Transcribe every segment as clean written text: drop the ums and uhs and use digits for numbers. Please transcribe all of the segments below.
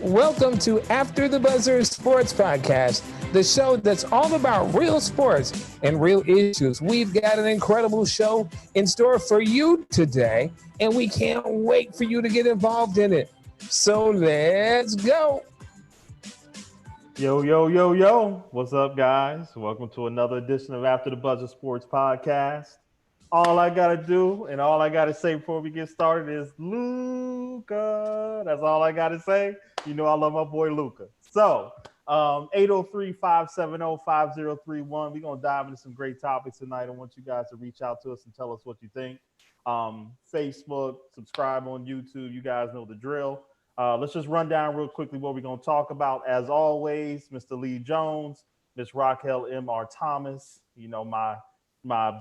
Welcome to After the Buzzer Sports Podcast, the show that's all about real sports and real issues. We've got an incredible show in store for you today, and we can't wait for you to get involved in it. So let's go. Yo, yo, yo, yo. What's up, guys? Welcome to another edition of After the Buzzer Sports Podcast. All I got to do and all I got to say before we get started is Luca. That's all I got to say. You know I love my boy Luca. So, 803-570-5031. We're going to dive into some great topics tonight. I want you guys to reach out to us and tell us what you think. Facebook, subscribe on YouTube. You guys know the drill. Let's just run down real quickly what we're going to talk about. As always, Mr. Lee Jones, Miss Raquel M.R. Thomas, you know, my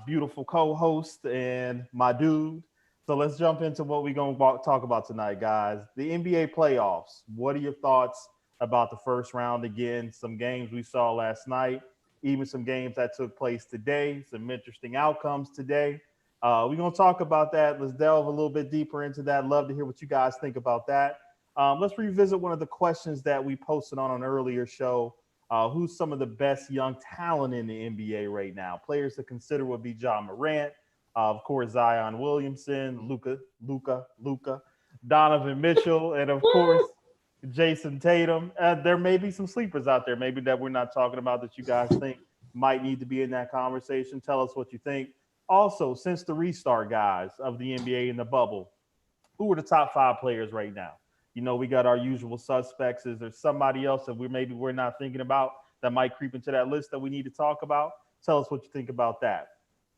beautiful co-host and my dude. So let's jump into what we're going to talk about tonight, guys. The NBA playoffs. What are your thoughts about the first round? Again, some games we saw last night, even some games that took place today, some interesting outcomes today. We're going to talk about that. Let's delve a little bit deeper into that. Love to hear what you guys think about that. Let's revisit one of the questions that we posted on an earlier show. Who's some of the best young talent in the NBA right now? Players to consider would be Ja Morant, of course, Zion Williamson, Luka, Donovan Mitchell, and of course, Jason Tatum. There may be some sleepers out there, maybe that we're not talking about that you guys think might need to be in that conversation. Tell us what you think. Also, since the restart, guys, of the NBA in the bubble, who are the top 5 players right now? You know, we got our usual suspects. Is there somebody else that we're not thinking about that might creep into that list that we need to talk about? Tell us what you think about that.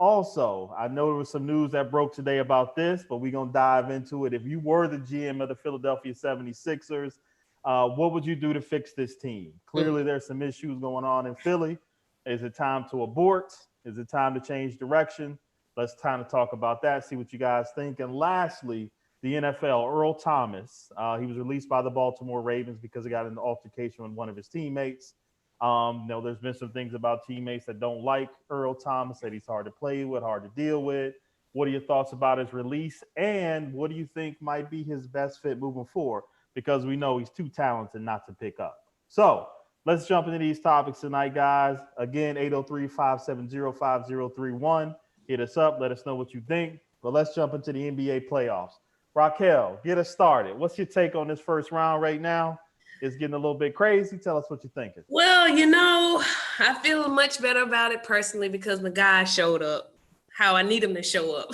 Also, I know there was some news that broke today about this, but we're going to dive into it. If you were the GM of the Philadelphia 76ers, what would you do to fix this team? Clearly, there's some issues going on in Philly. Is it time to abort? Is it time to change direction? Let's kind of talk about that, see what you guys think. And lastly, the NFL, Earl Thomas, he was released by the Baltimore Ravens because he got in an altercation with one of his teammates. There's been some things about teammates that don't like Earl Thomas, that he's hard to play with, hard to deal with. What are your thoughts about his release? And what do you think might be his best fit moving forward? Because we know he's too talented not to pick up. So let's jump into these topics tonight, guys. Again, 803-570-5031. Hit us up. Let us know what you think. But let's jump into the NBA playoffs. Raquel, get us started. What's your take on this first round right now? It's getting a little bit crazy. Tell us what you're thinking. Well, I feel much better about it personally because my guy showed up how I need him to show up.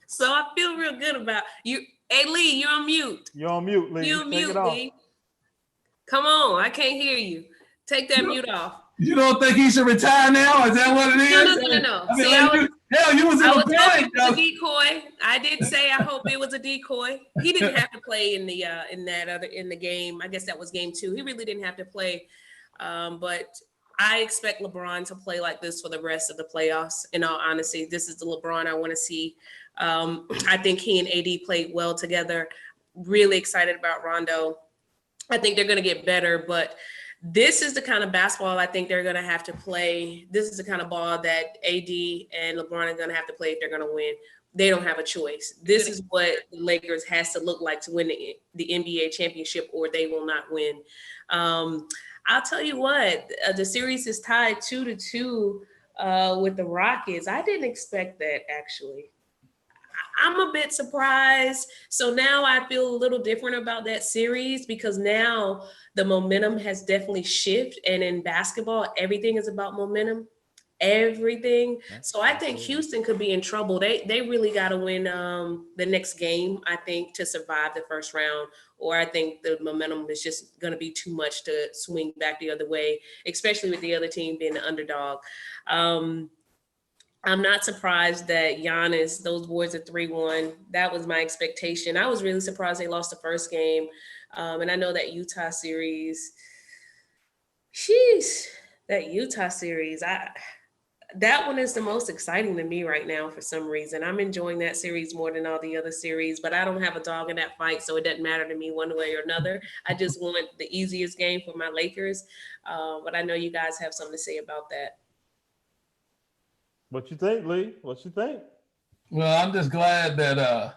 So I feel real good about you. Hey, Lee, you're on mute. You're on mute, Lee. You're on mute, Lee. Come on. I can't hear you. Take that mute off. You don't think he should retire now? Is that what it is? No. I mean, you was in a panic. It was a decoy. I did say I hope it was a decoy. He didn't have to play in the game. I guess that was game 2. He really didn't have to play. But I expect LeBron to play like this for the rest of the playoffs. In all honesty, this is the LeBron I want to see. I think he and AD played well together. Really excited about Rondo. I think they're going to get better, but this is the kind of basketball I think they're going to have to play. This is the kind of ball that AD and LeBron are going to have to play if they're going to win. They don't have a choice. This is what the Lakers has to look like to win the NBA championship, or they will not win. I'll tell you what, the series is tied 2-2 with the Rockets. I didn't expect that, actually. I'm a bit surprised. So now I feel a little different about that series because now the momentum has definitely shifted. And in basketball, everything is about momentum. Everything. So I think Houston could be in trouble. They really got to win the next game, I think, to survive the first round. Or I think the momentum is just going to be too much to swing back the other way, especially with the other team being the underdog. I'm not surprised that Giannis, those boys are 3-1. That was my expectation. I was really surprised they lost the first game. And I know that Utah series, that one is the most exciting to me right now for some reason. I'm enjoying that series more than all the other series, but I don't have a dog in that fight, so it doesn't matter to me one way or another. I just want the easiest game for my Lakers. But I know you guys have something to say about that. What you think, Lee? What you think? Well, I'm just glad that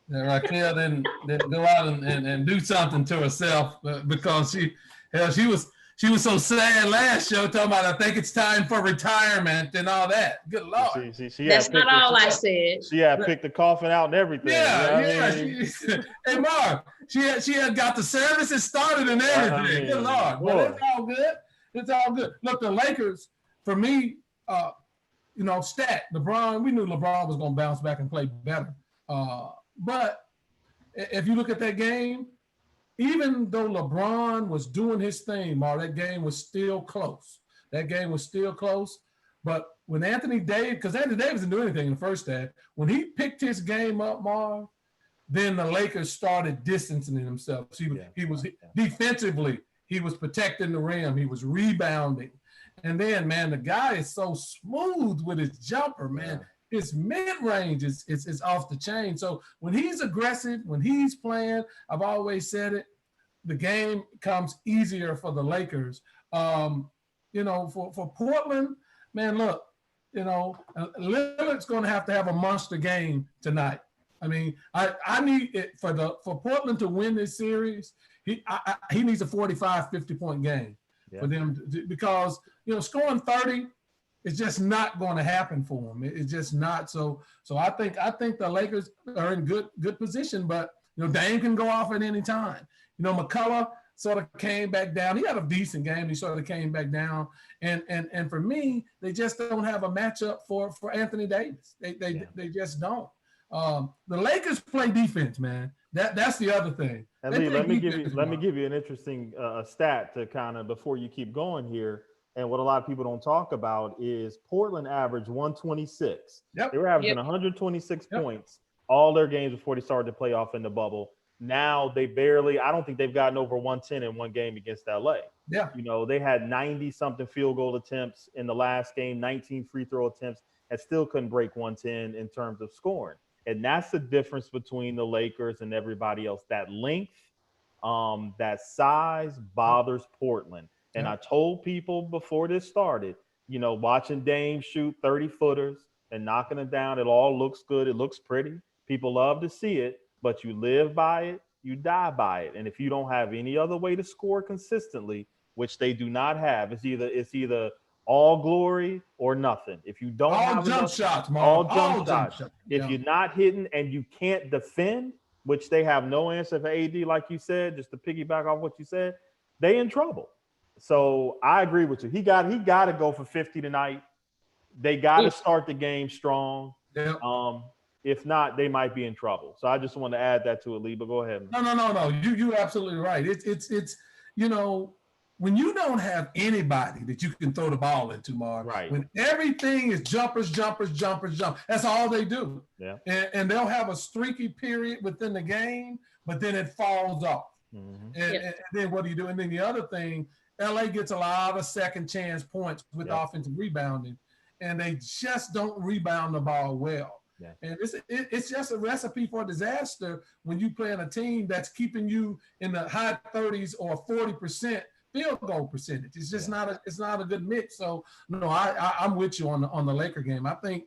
Raquel didn't go out and do something to herself because she was so sad last show talking about I think it's time for retirement and all that. Good Lord. She That's not all I said. She had picked the coffin out and everything. Yeah, you know yeah. I mean? Hey Mark, she had got the services started and everything. I mean, Good Lord. boy. But it's all good. It's all good. Look, the Lakers, for me, stat, LeBron, we knew LeBron was gonna bounce back and play better. But if you look at that game, even though LeBron was doing his thing, Mark, that game was still close. But when Anthony Davis, because Anthony Davis didn't do anything in the first half, when he picked his game up, Mark, then the Lakers started distancing themselves. He was defensively, he was protecting the rim, he was rebounding. And then, man, the guy is so smooth with his jumper, man. Yeah. His mid-range is off the chain. So when he's aggressive, when he's playing, I've always said it, the game comes easier for the Lakers. For Portland, man, look, Lillard's going to have a monster game tonight. I mean, I need it for Portland to win this series. He needs a 45, 50-point game for them because scoring 30 is just not going to happen for them. It's just not. So I think the Lakers are in good position, but Dame can go off at any time. McCullough sort of came back down. He had a decent game. He sort of came back down. And for me, they just don't have a matchup for Anthony Davis. They just don't. The Lakers play defense, man. That's the other thing. And Lee, let me give you an interesting stat to kind of before you keep going here. And what a lot of people don't talk about is Portland averaged 126. Yep. They were averaging 126 points all their games before they started to play off in the bubble. Now I don't think they've gotten over 110 in one game against LA. Yeah. They had 90 something field goal attempts in the last game, 19 free throw attempts, and still couldn't break 110 in terms of scoring. And that's the difference between the Lakers and everybody else. That length, that size bothers Portland. And I told people before this started, watching Dame shoot 30-footers and knocking it down, it all looks good. It looks pretty. People love to see it, but you live by it, you die by it. And if you don't have any other way to score consistently, which they do not have, it's either all glory or nothing. If you don't have jump shots, Mark. all jump shots. If you're not hitting and you can't defend, which they have no answer for AD, like you said, just to piggyback off what you said, they in trouble. So I agree with you. He got to go for 50 tonight. They got to start the game strong. Yeah. If not, they might be in trouble. So I just want to add that to it, Lee. But go ahead. No. You're absolutely right. It's when you don't have anybody that you can throw the ball into, Mark. Right. When everything is jumpers. That's all they do. Yeah. And they'll have a streaky period within the game, but then it falls off. Mm-hmm. And then what do you do? And then the other thing, LA gets a lot of second chance points with offensive rebounding, and they just don't rebound the ball well. Yeah. And it's just a recipe for disaster when you play on a team that's keeping you in the high 30s or 40% field goal percentage. It's just not a good mix. So no, I'm with you on the Laker game. I think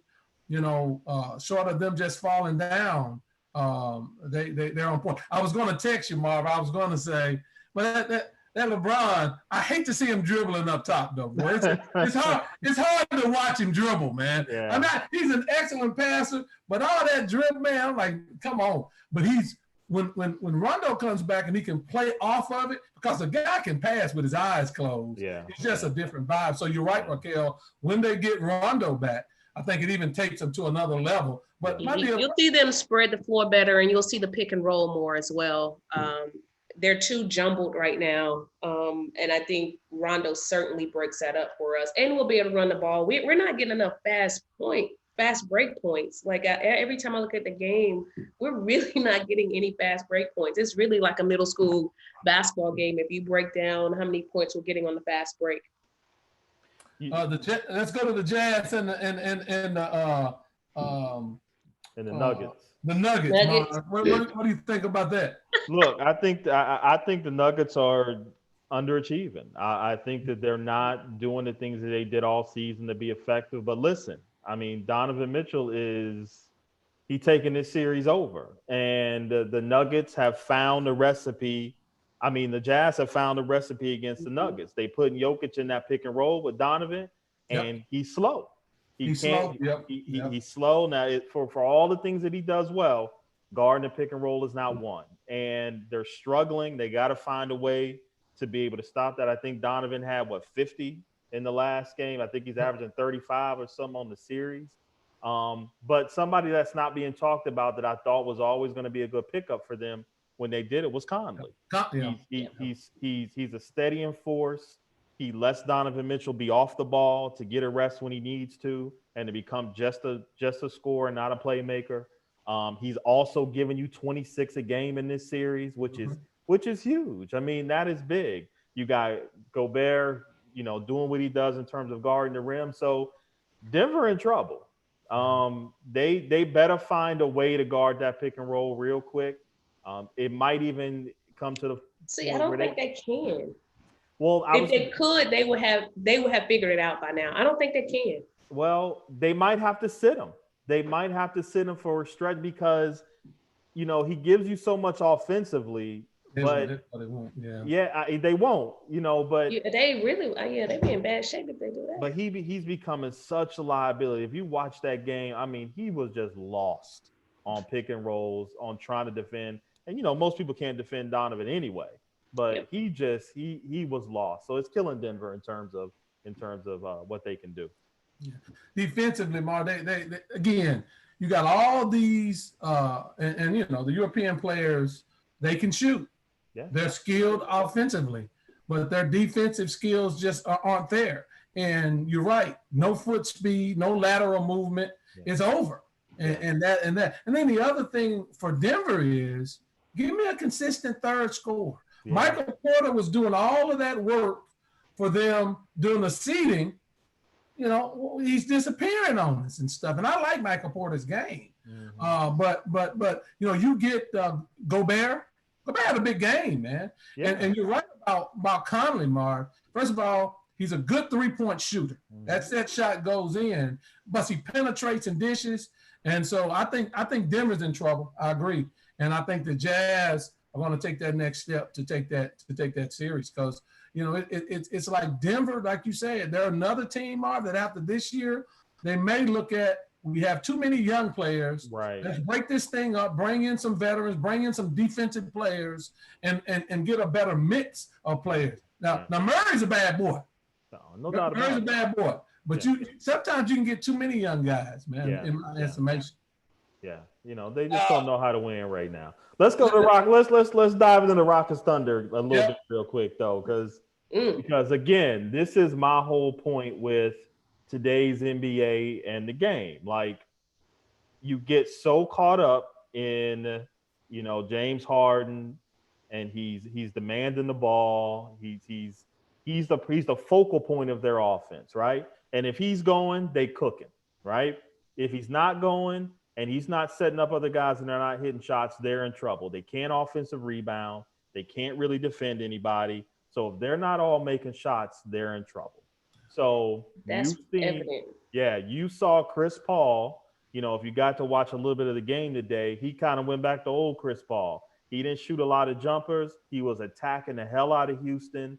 short of them just falling down, they're on point. I was going to text you, Marv. I was going to say, but that LeBron, I hate to see him dribbling up top, though, boy. It's hard. It's hard to watch him dribble, man. Yeah. I mean, he's an excellent passer, but all that dribble, man, I'm like, come on. But when Rondo comes back and he can play off of it, because the guy can pass with his eyes closed. Yeah. It's just a different vibe. So you're right, Raquel. When they get Rondo back, I think it even takes them to another level. But you'll see them spread the floor better, and you'll see the pick and roll more as well. They're too jumbled right now. And I think Rondo certainly breaks that up for us. And we'll be able to run the ball. We're not getting enough fast break points. Like every time I look at the game, we're really not getting any fast break points. It's really like a middle school basketball game if you break down how many points we're getting on the fast break. Let's go to the Jazz and the Nuggets. The Nuggets. What do you think about that? Look, I think the Nuggets are underachieving. I think that they're not doing the things that they did all season to be effective. But listen, I mean, Donovan Mitchell is he taking this series over. And the Nuggets have found a recipe. I mean, the Jazz have found a recipe against the Nuggets. They put Jokic in that pick and roll with Donovan, and he's slow. He's slow. He's slow. Now, for all the things that he does well, guarding the pick and roll is not one. And they're struggling. They got to find a way to be able to stop that. I think Donovan had, 50 in the last game. I think he's averaging 35 or something on the series. But somebody that's not being talked about that I thought was always going to be a good pickup for them when they did it was Conley. He's a steadying force. He lets Donovan Mitchell be off the ball to get a rest when he needs to and to become just a scorer, not a playmaker. He's also giving you 26 a game in this series, which is huge. I mean, that is big. You got Gobert, doing what he does in terms of guarding the rim. So Denver in trouble. They better find a way to guard that pick and roll real quick. It might even come to the See, I don't think they can. Well, if they could, they would have figured it out by now. I don't think they can. Well, they might have to sit him. They might have to sit him for a stretch because, he gives you so much offensively. But they won't. They won't. But they really, they be in bad shape if they do that. But he's becoming such a liability. If you watch that game, I mean, he was just lost on pick and rolls, on trying to defend. And most people can't defend Donovan anyway. But he was lost. So it's killing Denver in terms of what they can do. Yeah. Defensively, Mark, they again, you got all these and the European players, they can shoot. Yeah. They're skilled offensively, but their defensive skills just aren't there. And you're right, no foot speed, no lateral movement. It's over. And that. And then the other thing for Denver is give me a consistent third scorer. Yeah. Michael Porter was doing all of that work for them during the seeding. He's disappearing on us and stuff. And I like Michael Porter's game. Mm-hmm. But you get Gobert. Gobert had a big game, man. Yeah. And you're right about Conley, Mark. First of all, he's a good three-point shooter. Mm-hmm. That shot goes in, but he penetrates and dishes. And so I think Denver's in trouble. I agree. And I think the Jazz are going to take that next step to take that series because it's like Denver, like you said, they're another team, Mark, that after this year they may look at. We have too many young players. Right. Let's break this thing up, bring in some veterans, bring in some defensive players, and get a better mix of players. Now Murray's a bad boy. No doubt about it. Murray's a bad boy. But sometimes you can get too many young guys, man, in my estimation. Yeah. They just don't know how to win right now. Let's go to Rock. Let's dive into the Rockets Thunder a little bit real quick though, because again, this is my whole point with today's NBA and the game. Like, you get so caught up in, James Harden, and he's demanding the ball. He's the focal point of their offense, right? And if he's going, they cooking, right? If he's not going and he's not setting up other guys and they're not hitting shots, they're in trouble. They can't offensive rebound. They can't really defend anybody. So if they're not all making shots, they're in trouble. So that's evident. Yeah, you saw Chris Paul. If you got to watch a little bit of the game today, he kind of went back to old Chris Paul. He didn't shoot a lot of jumpers. He was attacking the hell out of Houston.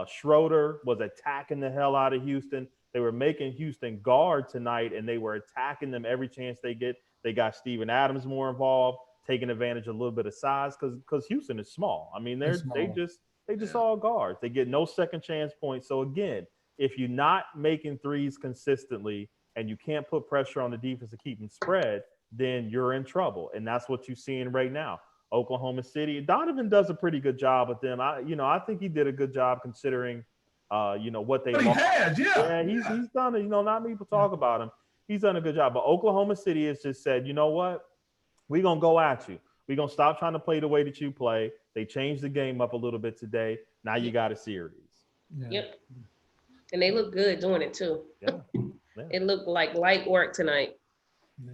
Schroeder was attacking the hell out of Houston. They were making Houston guard tonight, and they were attacking them every chance they get. They got Steven Adams more involved, taking advantage of a little bit of size because Houston is small. I mean, they just all guards. They get no second chance points. So again, if you're not making threes consistently and you can't put pressure on the defense to keep them spread, then you're in trouble. And that's what you're seeing right now. Oklahoma City, Donovan does a pretty good job with them. I think he did a good job considering, what they lost. He's done it. Not many people talk about him. He's done a good job. But Oklahoma City has just said, you know what? We're going to go at you. We're going to stop trying to play the way that you play. They changed the game up a little bit today. Now you got a series. Yeah. Yep. And they look good doing it too. Yeah. It looked like light work tonight. Yeah.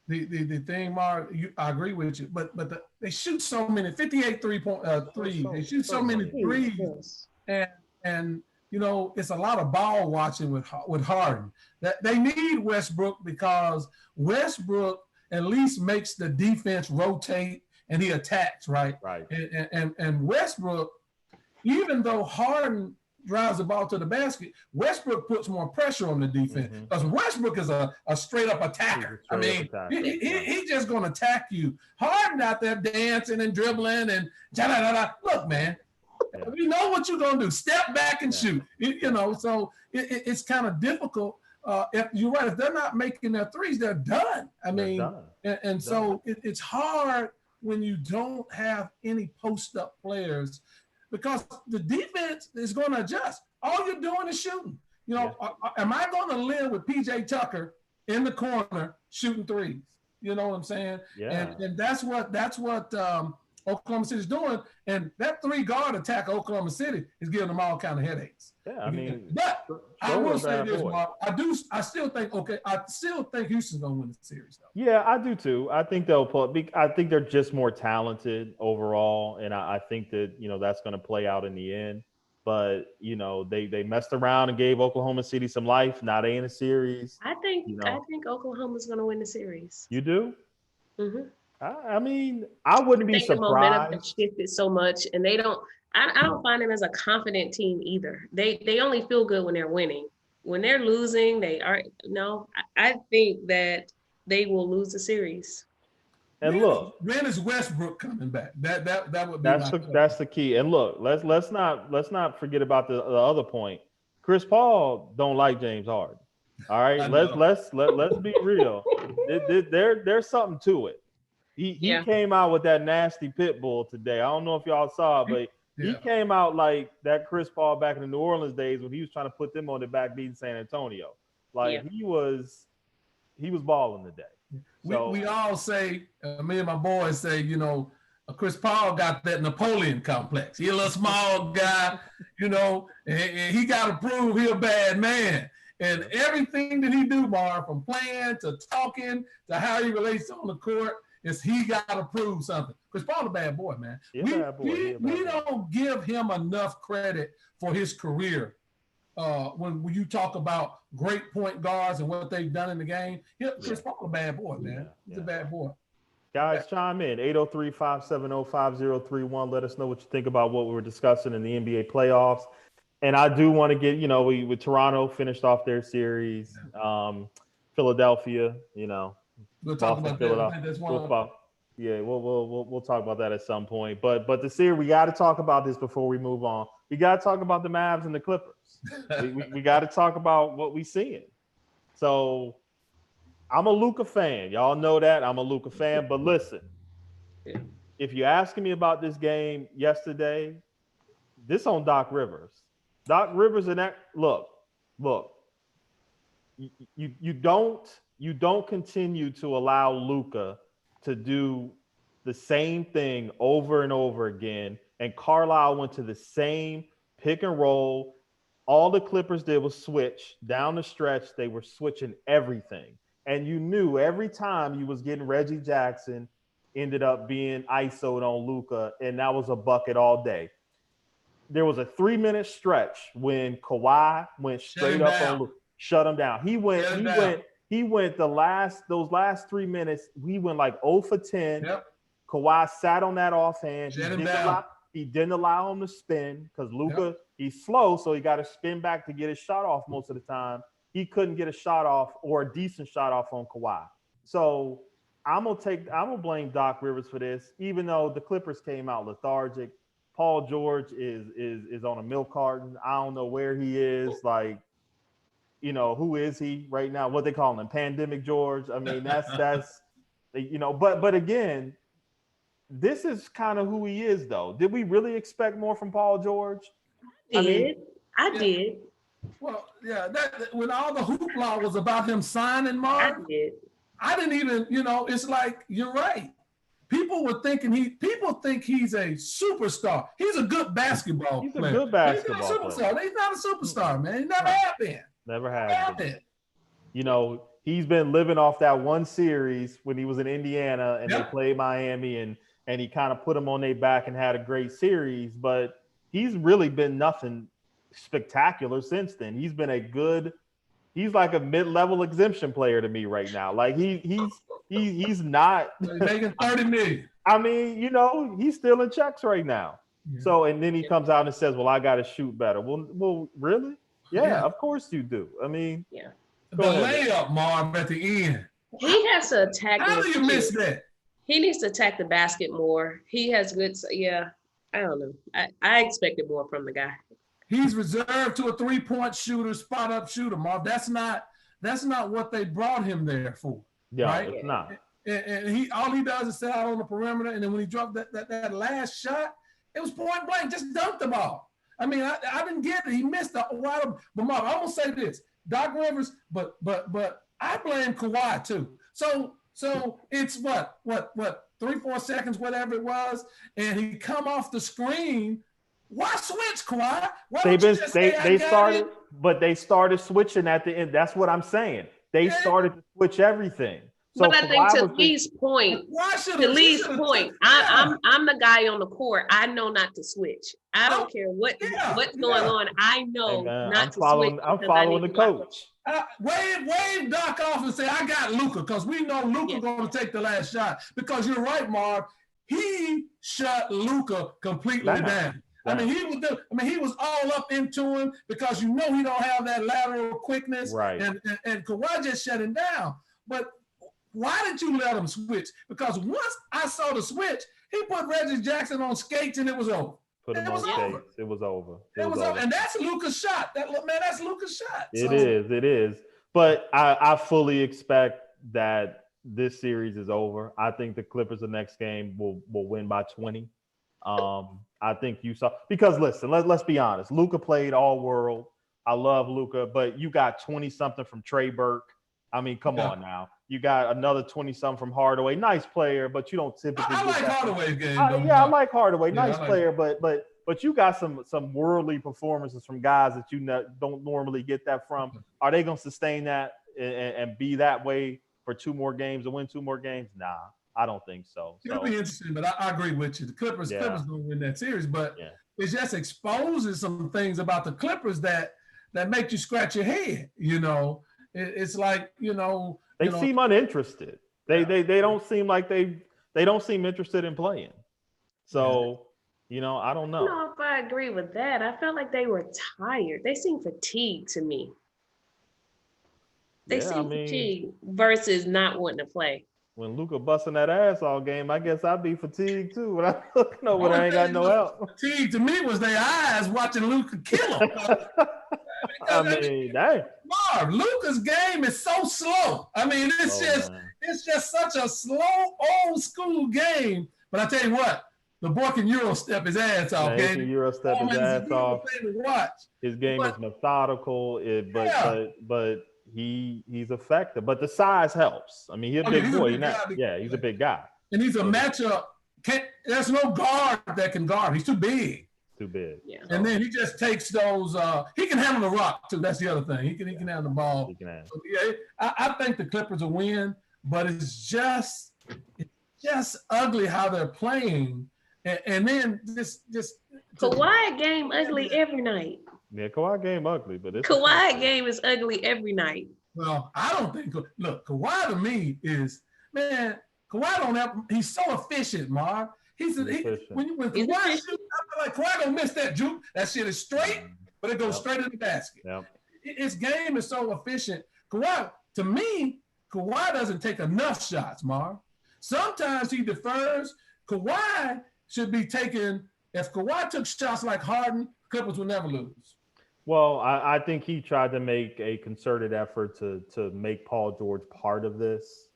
The thing, Mark, I agree with you, but they shoot so many 58 threes. They shoot so many threes, and it's a lot of ball watching with Harden. That they need Westbrook because Westbrook at least makes the defense rotate and he attacks, right? Right. And Westbrook, even though Harden drives the ball to the basket, Westbrook puts more pressure on the defense because Westbrook is a straight up attacker. He's just going to attack you. Harden out there dancing and dribbling and look, man. Yeah. We know what you're going to do. Step back and shoot. So it's kind of difficult. If you're right, if they're not making their threes, they're done. So it's hard when you don't have any post-up players because the defense is going to adjust. All you're doing is shooting. Am I going to live with PJ Tucker in the corner shooting threes? You know what I'm saying? Yeah. And that's what Oklahoma City is doing, and that 3-guard attack of Oklahoma City is giving them all kind of headaches. Yeah, but I will say this, Mark. I still think Houston's gonna win the series, though. Yeah, I do too. I think I think they're just more talented overall, and I think that that's going to play out in the end. But they messed around and gave Oklahoma City some life. Now they in a series. I think Oklahoma's going to win the series. You do? Mm-hmm. I wouldn't be surprised. The momentum has shifted so much, and they don't. I don't find them as a confident team either. They only feel good when they're winning. When they're losing, they are no. I think that they will lose the series. And look, when is Westbrook coming back? That would be that's the key. And look, let's not forget about the other point. Chris Paul don't like James Harden. All right, let's be real. There's something to it. He came out with that nasty pit bull today. I don't know if y'all saw it, but he came out like that Chris Paul back in the New Orleans days when he was trying to put them on the back beating San Antonio. He was balling today. So, we all say, me and my boys say, Chris Paul got that Napoleon complex. He's a little small guy, and he got to prove he's a bad man. And everything that he do, Mar, from playing to talking to how he relates on the court, is he got to prove something. Chris Paul's a bad boy, man. We don't give him enough credit for his career. When you talk about great point guards and what they've done in the game, Chris Paul's a bad boy, man. He's a bad boy. Guys, chime in. 803-570-5031. Let us know what you think about what we were discussing in the NBA playoffs. And I do want to get, with Toronto finished off their series, Philadelphia, we'll talk about that. We'll talk about that at some point. But the series, we got to talk about this before we move on. We got to talk about the Mavs and the Clippers. we got to talk about what we seeing. So I'm a Luka fan. Y'all know that I'm a Luka fan. But listen, if you're asking me about this game yesterday, this on Doc Rivers. Doc Rivers and that look. You don't continue to allow Luka to do the same thing over and over again. And Carlisle went to the same pick and roll. All the Clippers did was switch down the stretch. They were switching everything. And you knew every time you was getting Reggie Jackson ended up being ISO'd on Luka, and that was a bucket all day. There was a 3-minute stretch when Kawhi went straight up on Luka, shut him down. He went those last 3 minutes, he went like 0 for 10. Yep. Kawhi sat on that offhand. He didn't allow him to spin because Luka, he's slow, so he got to spin back to get his shot off most of the time. He couldn't get a shot off or a decent shot off on Kawhi. So I'm gonna blame Doc Rivers for this, even though the Clippers came out lethargic. Paul George is on a milk carton. I don't know where he is. Who is he right now? What they call him, Pandemic George. I mean, that's but again, this is kind of who he is, though. Did we really expect more from Paul George? I did. Well, yeah, when all the hoopla was about him signing Mark, I didn't even, it's like, you're right. People think he's a superstar. He's a good basketball player. He's a good basketball player. He's not a superstar, man. He never have been. Never have been. He's been living off that one series when he was in Indiana and they played Miami and he kind of put them on their back and had a great series, but he's really been nothing spectacular since then. He's been a good he's like a mid-level exemption player to me right now. Like he's not making 30 million. I mean, he's still in checks right now. Yeah. So, and then he comes out and says, "Well, I got to shoot better." Well, really? Yeah, of course you do. I mean, the layup, Marv, at the end. He has to attack. How do you miss that? He needs to attack the basket more. He has good. Yeah, I don't know. I expected more from the guy. He's reserved to a 3-point shooter, spot up shooter, Marv. That's not what they brought him there for. Yeah, right? It's not. And all he does is sit out on the perimeter, and then when he dropped that last shot, it was point blank, just dunked the ball. I mean, I didn't get it. He missed a lot of. But Marv, I'm gonna say this: Doc Rivers, but I blame Kawhi too. So it's what 3-4 seconds, whatever it was, and he come off the screen. Why switch, Kawhi? They started switching at the end. That's what I'm saying. They started to switch everything. So but I think to Lee's point, I'm the guy on the court. I know not to switch. I don't care what's going on. I know not to switch. I'm following the coach. Wave Doc off and say, I got Luka, because we know Luka's going to take the last shot. Because you're right, Marv. He shut Luka completely down. I mean, he was all up into him because he don't have that lateral quickness. Right. And Kawhi just shut him down. But why did you let him switch? Because once I saw the switch, he put Reggie Jackson on skates and it was over. Put him on skates. It was over. It was over. And that's Luka's shot. That's Luka's shot. It is. But I fully expect that this series is over. I think the Clippers the next game will win by 20. I think you saw, because listen, let's be honest. Luka played all world. I love Luka, but you got 20-something from Trey Burke. I mean, come on now. You got another 20-something from Hardaway. Nice player, but you don't typically. I like Hardaway's game. I like Hardaway. Nice player, but you got some worldly performances from guys that you don't normally get that from. Are they going to sustain that and be that way for 2 more games and win 2 more games? Nah, I don't think so. It'll be interesting, but I agree with you. The Clippers going to win that series, but it just exposes some things about the Clippers that make you scratch your head. It's like they seem uninterested. They don't seem like they don't seem interested in playing. So I don't know. I don't know if I agree with that. I felt like they were tired. They seemed fatigued to me. They seem fatigued versus not wanting to play. When Luka busting that ass all game, I guess I'd be fatigued too. When I looking over, I ain't got no help. Fatigued to me was their eyes watching Luka kill him. I mean, dang. Marv, Luka's game is so slow. I mean, it's just such a slow, old school game. But I tell you what, the boy can Euro step his ass off. He can Euro step his ass off. His game is methodical, but he's effective. But the size helps. I mean, he's a big boy. He's a big guy. And he's a matchup. There's no guard that can guard. He's too big. Yeah. And then he just takes those. He can handle the rock too. That's the other thing. He can handle the ball. He can handle. So, I think the Clippers will win, but it's just ugly how they're playing. And then just Kawhi game ugly every night. Yeah, Kawhi game ugly, but it's Kawhi game is ugly every night. Well, I don't think. Look, Kawhi to me is Kawhi don't have. He's so efficient, Marv. When Kawhi shoots, I feel like Kawhi don't miss that juke. That shit is straight, but it goes straight in the basket. Yep. His game is so efficient. Kawhi doesn't take enough shots, Marv. Sometimes he defers. Kawhi should be taking. If Kawhi took shots like Harden, Clippers will never lose. Well, I think he tried to make a concerted effort to make Paul George part of this,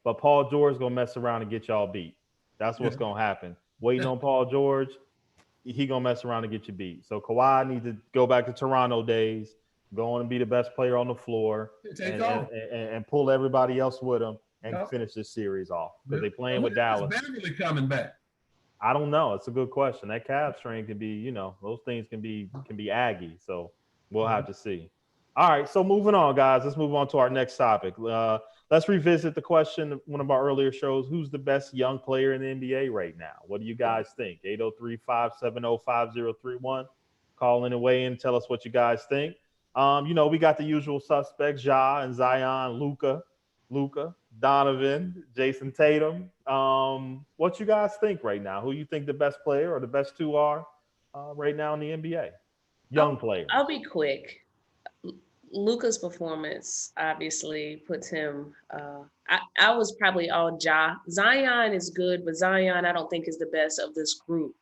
But Paul George is gonna mess around and get y'all beat. That's what's gonna happen. Waiting on Paul George, he gonna mess around and get you beat. So Kawhi needs to go back to Toronto days, go on and be the best player on the floor, and pull everybody else with him and finish this series off. Because they're playing with Dallas. Is Beverly coming back? I don't know. It's a good question. That calf strain can be, those things can be aggy. So we'll have to see. All right. So moving on, guys. Let's move on to our next topic. Let's revisit the question of one of our earlier shows. Who's the best young player in the NBA right now? What do you guys think? 803-570-5031. Call in and weigh in. Tell us what you guys think. We got the usual suspects: Ja and Zion, Luca, Donovan, Jason Tatum. What you guys think right now? Who you think the best player or the best two are right now in the NBA? Young players. I'll be quick. Luca's performance obviously puts him. I was probably all Ja. Zion is good, but Zion I don't think is the best of this group.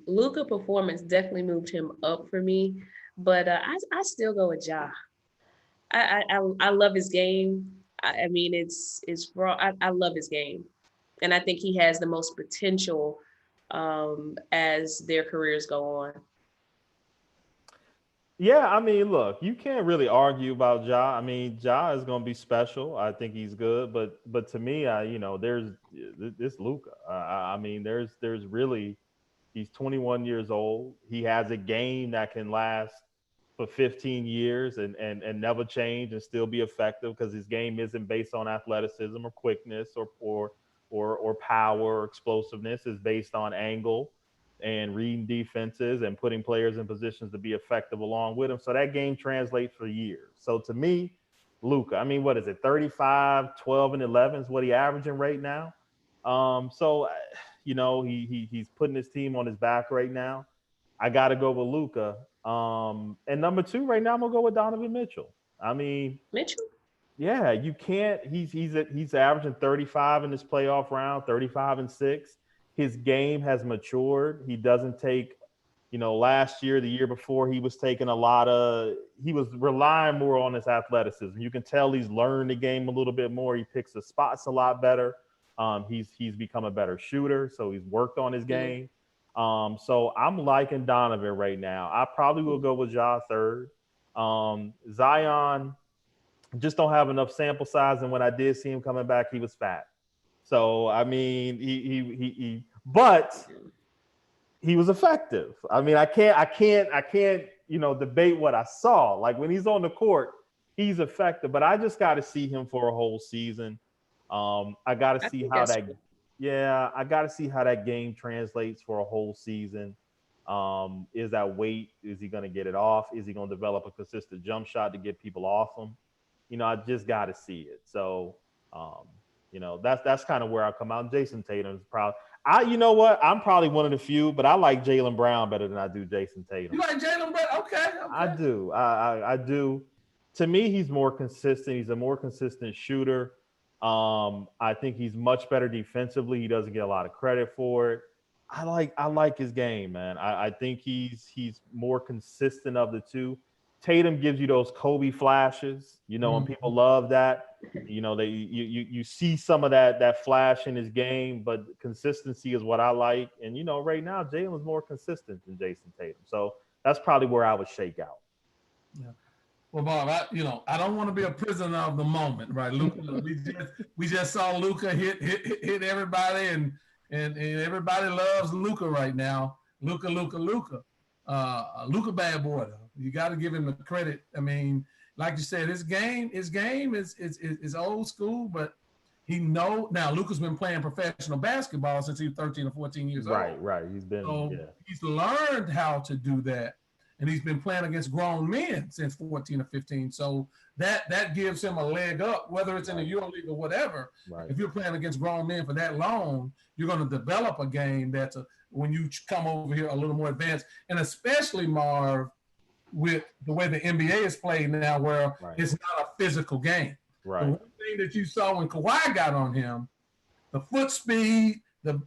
Luca performance definitely moved him up for me, but I still go with Ja. I love his game. I mean, it's raw. I love his game, and I think he has the most potential as their careers go on. Yeah, I mean, look, you can't really argue about Ja. I mean, Ja is going to be special. I think he's good, but to me, there's this Luca. I mean, there's really he's 21 years old. He has a game that can last for 15 years and never change and still be effective because his game isn't based on athleticism or quickness or power or explosiveness. It's based on angle and reading defenses and putting players in positions to be effective along with him. So that game translates for years. So to me, Luca, I mean, what is it? 35, 12, and 11 is what he averaging right now. He's putting his team on his back right now. I got to go with Luca. And number two right now, I'm gonna go with Donovan Mitchell. I mean, Mitchell. Yeah, you can't. He's averaging 35 in this playoff round, 35 and 6. His game has matured. He doesn't take, last year, the year before, he was relying more on his athleticism. You can tell he's learned the game a little bit more. He picks the spots a lot better. He's become a better shooter, so he's worked on his game. So I'm liking Donovan right now. I probably will go with Ja third. Zion, just don't have enough sample size, and when I did see him coming back, he was fat. So I mean, but he was effective. I mean, I can't, debate what I saw. Like when he's on the court, he's effective. But I just got to see him for a whole season. I got to see how that. I got to see how that game translates for a whole season. Is that weight? Is he going to get it off? Is he going to develop a consistent jump shot to get people off him? I just got to see it. So, that's kind of where I come out. Jason Tatum is probably. I'm probably one of the few, but I like Jaylen Brown better than I do Jason Tatum. You like Jaylen Brown? Okay. I do. I do. To me, he's more consistent. He's a more consistent shooter. I think he's much better defensively. He doesn't get a lot of credit for it. I like his game, man. I think he's more consistent of the two. Tatum gives you those Kobe flashes, and people love that. You see some of that flash in his game, but consistency is what I like. And right now Jalen's more consistent than Jason Tatum, so that's probably where I would shake out. Yeah. Well, Bob, I don't want to be a prisoner of the moment, right? Luka, we just saw Luka hit everybody, and everybody loves Luka right now. Luka, bad boy though. You got to give him the credit. I mean, like you said, his game is old school, but now Luka's been playing professional basketball since he was 13 or 14 years old. Right. He's learned how to do that. And he's been playing against grown men since 14 or 15. So that gives him a leg up, whether it's in the EuroLeague or whatever. Right. If you're playing against grown men for that long, you're going to develop a game that's when you come over here a little more advanced. And especially, Marv, with the way the NBA is played now, where it's not a physical game. Right. The one thing that you saw when Kawhi got on him, the foot speed, the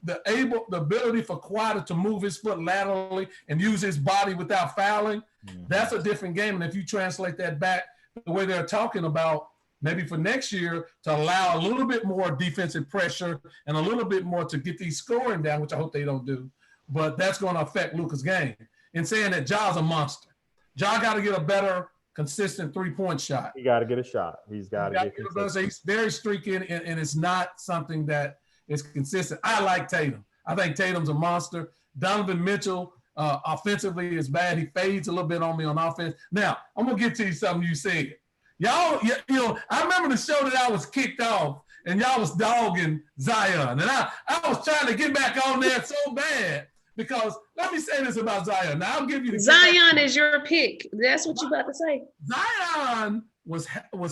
ability for Kawhi to move his foot laterally and use his body without fouling, that's a different game. And if you translate that back the way they're talking about, maybe for next year, to allow a little bit more defensive pressure and a little bit more to get these scoring down, which I hope they don't do, but that's going to affect Luka's game. In saying that Ja's a monster. Ja got to get a better, consistent three-point shot. He got to get a shot. He's got to get consistent. He's very streaky, and it's not something that is consistent. I like Tatum. I think Tatum's a monster. Donovan Mitchell, offensively, is bad. He fades a little bit on me on offense. Now, I'm going to get to you something you said. Y'all, I remember the show that I was kicked off, and y'all was dogging Zion. And I was trying to get back on there so bad Because let me say this about Zion. Now I'll give you the Zion is your pick. That's what you about to say. Zion was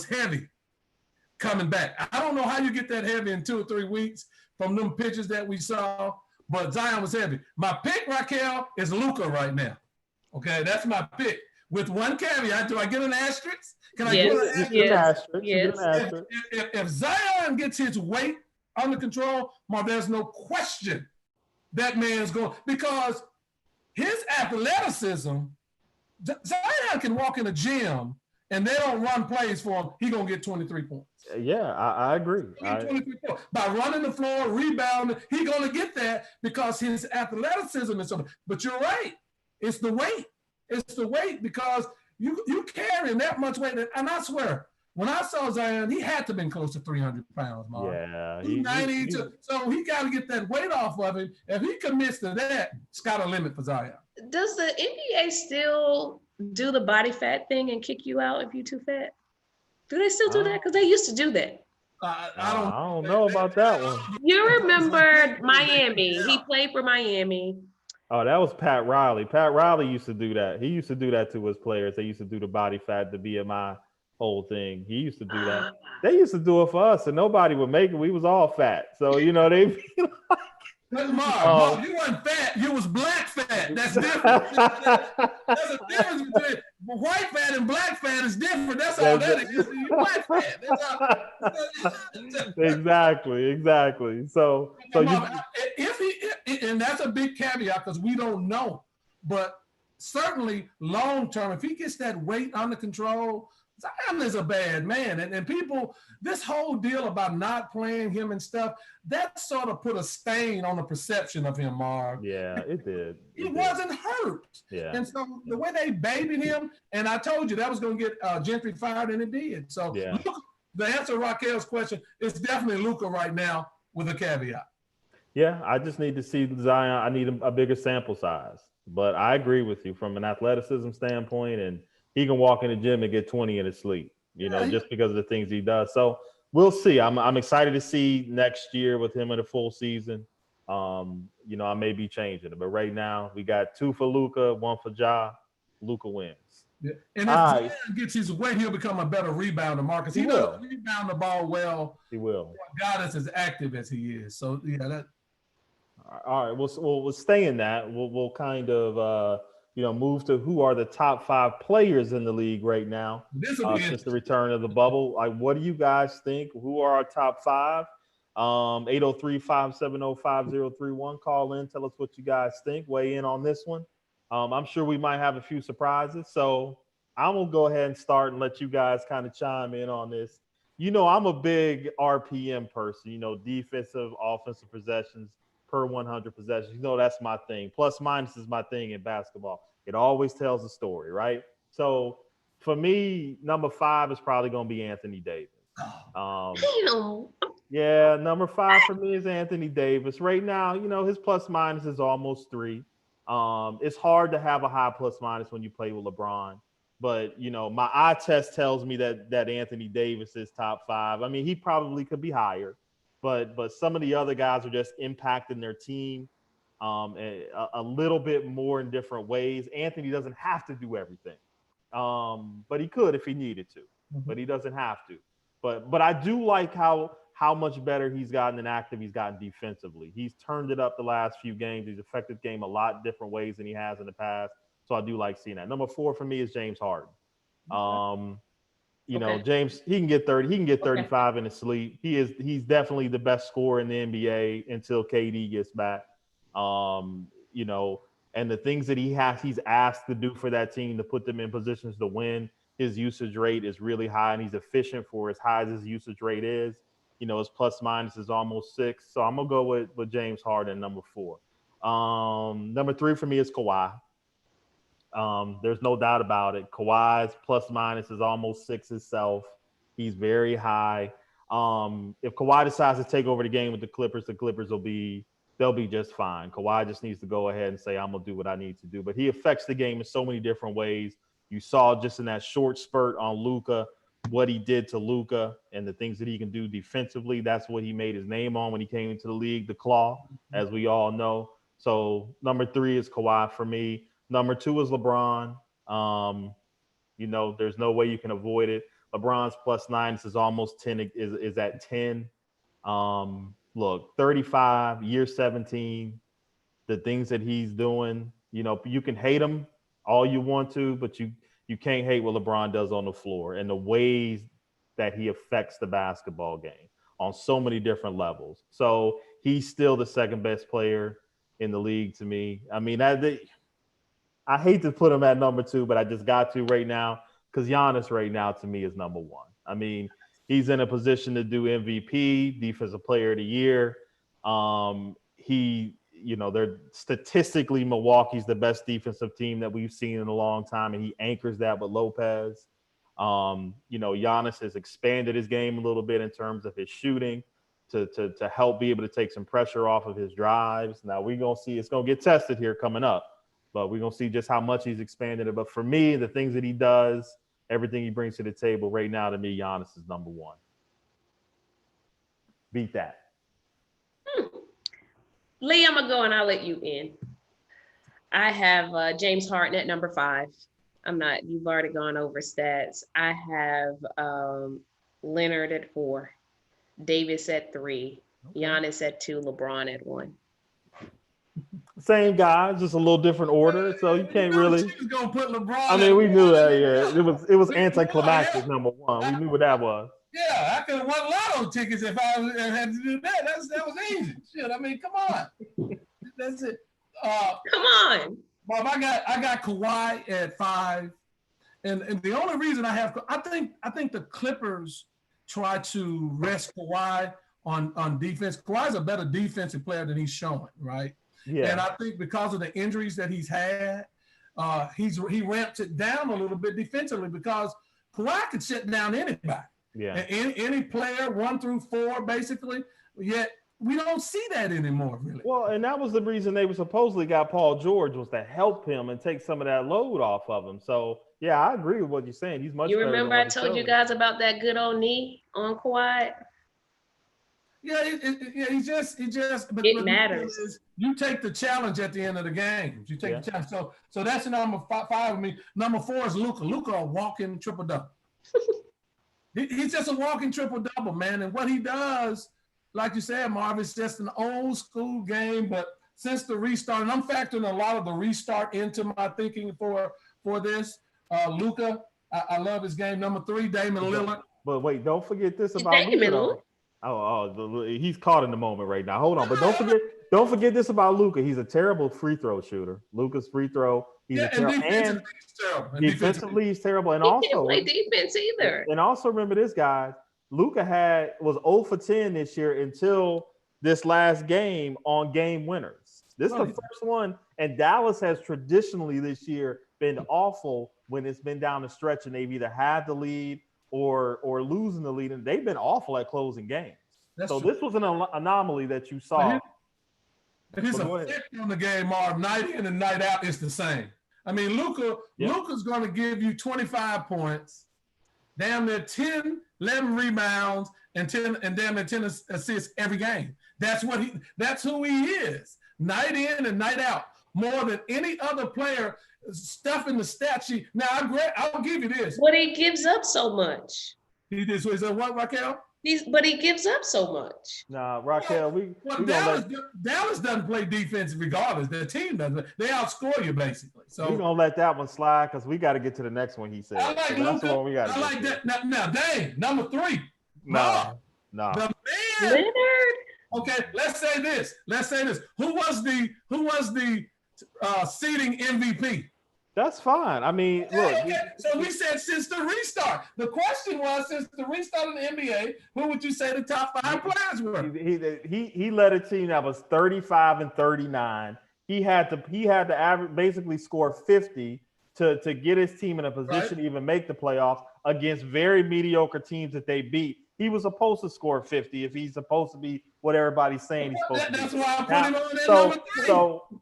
heavy coming back. I don't know how you get that heavy in 2 or 3 weeks from them pictures that we saw, but Zion was heavy. My pick, Raquel, is Luka right now. Okay, that's my pick. With one caveat, do I get an asterisk? Can I get an asterisk? Yes. If Zion gets his weight under control, there's no question that man's going, because his athleticism, Zion can walk in a gym and they don't run plays for him, he's going to get 23 points. Yeah, I agree. 23 points. By running the floor, rebounding, he's going to get that because his athleticism is something. But you're right. It's the weight. It's the weight, because you carrying that much weight. And I swear, when I saw Zion, he had to have been close to 300 pounds, Mark. Yeah. So he got to get that weight off of him. If he commits to that, it's got a limit for Zion. Does the NBA still do the body fat thing and kick you out if you're too fat? Do they still do that? Because they used to do that. I don't know about that one. You remember Miami. He played for Miami. Oh, that was Pat Riley. Pat Riley used to do that. He used to do that to his players. They used to do the body fat, the BMI whole thing. He used to do that. They used to do it for us, and nobody would make it. We was all fat. So, they be like, Mark, you weren't fat. You was black fat. That's different. There's a difference between white fat and black fat is different. That's all that is. You black fat. That's all. Exactly. So and that's a big caveat because we don't know. But certainly long term, if he gets that weight under control, Zion is a bad man. And people, this whole deal about not playing him and stuff, that sort of put a stain on the perception of him, Mark. Yeah, it did. He wasn't hurt. Yeah. And so the way they babied him, and I told you that was going to get Gentry fired, and it did. So the answer to Raquel's question is definitely Luka right now with a caveat. Yeah, I just need to see Zion. I need a bigger sample size. But I agree with you from an athleticism standpoint, and he can walk in the gym and get 20 in his sleep, just because of the things he does. So we'll see. I'm excited to see next year with him in a full season. I may be changing it, but right now we got 2 for Luka, 1 for Ja. Luka wins. Yeah. And if Zion gets his weight, he'll become a better rebounder, Marcus. He doesn't rebound the ball well. He will. A guy that's as active as he is. So that. All right, we'll stay in that. We'll kind of move to who are the top 5 players in the league right now since the return of the bubble. Like, what do you guys think? Who are our top 5? 803-570-5031. Call in, tell us what you guys think. Weigh in on this one. I'm sure we might have a few surprises. So I'm gonna go ahead and start and let you guys kind of chime in on this. I'm a big RPM person. Defensive, offensive possessions per 100 possessions. That's my thing. Plus minus is my thing in basketball. It always tells a story, right? So for me, number 5 is probably going to be Anthony Davis. Yeah, number 5 for me is Anthony Davis. Right now, his plus minus is almost 3. It's hard to have a high plus minus when you play with LeBron. But, my eye test tells me that Anthony Davis is top 5. I mean, he probably could be higher. But some of the other guys are just impacting their team a little bit more in different ways. Anthony doesn't have to do everything, but he could if he needed to. But he doesn't have to. But I do like how much better he's gotten and active he's gotten defensively. He's turned it up the last few games. He's affected the game a lot different ways than he has in the past. So I do like seeing that. Number 4 for me is James Harden. James, he can get 30. He can get 35 in his sleep. He's definitely the best scorer in the NBA until KD gets back. And the things that he's asked to do for that team to put them in positions to win, his usage rate is really high, and he's efficient for as high as his usage rate is. His plus minus is almost 6. So I'm gonna go with James Harden, number 4. Number 3 for me is Kawhi. There's no doubt about it. Kawhi's plus minus is almost 6 itself. He's very high. If Kawhi decides to take over the game with the Clippers they'll be just fine. Kawhi just needs to go ahead and say, I'm gonna do what I need to do. But he affects the game in so many different ways. You saw just in that short spurt on Luka, what he did to Luka and the things that he can do defensively. That's what he made his name on when he came into the league, the claw, as we all know. So number 3 is Kawhi for me. Number 2 is LeBron. There's no way you can avoid it. LeBron's +9. This is almost 10. Is at 10. Look, 35, year 17. The things that he's doing. You can hate him all you want to, but you can't hate what LeBron does on the floor and the ways that he affects the basketball game on so many different levels. So he's still the second best player in the league to me. I mean, I hate to put him at number 2, but I just got to right now because Giannis right now to me is number 1. I mean, he's in a position to do MVP, Defensive Player of the Year. They're statistically Milwaukee's the best defensive team that we've seen in a long time, and he anchors that with Lopez. Giannis has expanded his game a little bit in terms of his shooting to help be able to take some pressure off of his drives. Now we're gonna see it's gonna get tested here coming up, but we're gonna see just how much he's expanded it. But for me, the things that he does, everything he brings to the table right now, to me, Giannis is number 1. Beat that. Lee, I'm gonna go and I'll let you in. I have James Harden at number 5. You've already gone over stats. I have Leonard at 4, Davis at 3, Giannis at 2, LeBron at 1. Same guy, just a little different order. So you can't really. She was gonna put LeBron. I mean, we knew that. Yeah, it was anticlimactic. Number 1. We knew what that was. Yeah, I could have won lotto tickets if I had to do that. That was easy. Shit, I mean, come on. That's it. Come on. Bob, I got Kawhi at 5, and the only reason I think the Clippers try to rest Kawhi on defense. Kawhi's a better defensive player than he's showing, right? Yeah. And I think because of the injuries that he's had, he ramped it down a little bit defensively because Kawhi could shut down anybody. Yeah. And any player 1 through 4, basically. Yet we don't see that anymore, really. Well, and that was the reason they were supposedly got Paul George, was to help him and take some of that load off of him. So yeah, I agree with what you're saying. He's much. You better remember than I told you guys about that good old knee on Kawhi? Yeah, he just. But it matters. You take the challenge at the end of the game. You take the challenge. So that's number 5 with me. Number 4 is Luka. Luka, a walking triple double. He's just a walking triple double, man. And what he does, like you said, Marv, it's just an old school game. But since the restart, and I'm factoring a lot of the restart into my thinking for this. Luka, I love his game. Number 3, Damian Lillard. But wait, don't forget this about Luka. He's caught in the moment right now. Hold on, but don't forget this about Luka. He's a terrible free throw shooter. Luka's free throw. He's terrible. Defensively, he's terrible. And he also can't play defense either. And also remember this, guys. Luka was 0 for 10 this year until this last game on game winners. This is the first one, and Dallas has traditionally this year been awful when it's been down the stretch and they've either had the lead or losing the lead, and they've been awful at closing games. This was an anomaly that you saw. His effect on the game, Marv, night in and night out is the same. I mean, Luka's going to give you 25 points, damn near 10, 11 rebounds, and damn near 10 assists every game. That's who he is, night in and night out, more than any other player. Stuff in the stat sheet. Now, I'll give you this. But he gives up so much. He did. So he said, what, Raquel? But he gives up so much. Nah, Raquel, Dallas doesn't play defense regardless. Their team doesn't. They outscore you basically. So we're gonna let that one slide because we got to get to the next one. He said. I like Luka. I like that. Now, Dane, number 3. No. The man. Leonard. Okay, let's say this. Who was the seeding MVP? That's fine. I mean, look. Okay. So we said since the restart. The question was, since the restart of the NBA, who would you say the top 5 players were? He led a team that was 35 and 39. He had to average, basically score 50 to get his team in a position to even make the playoffs against very mediocre teams that they beat. He was supposed to score 50 if he's supposed to be what everybody's saying he's supposed to be. That's why I put him on that number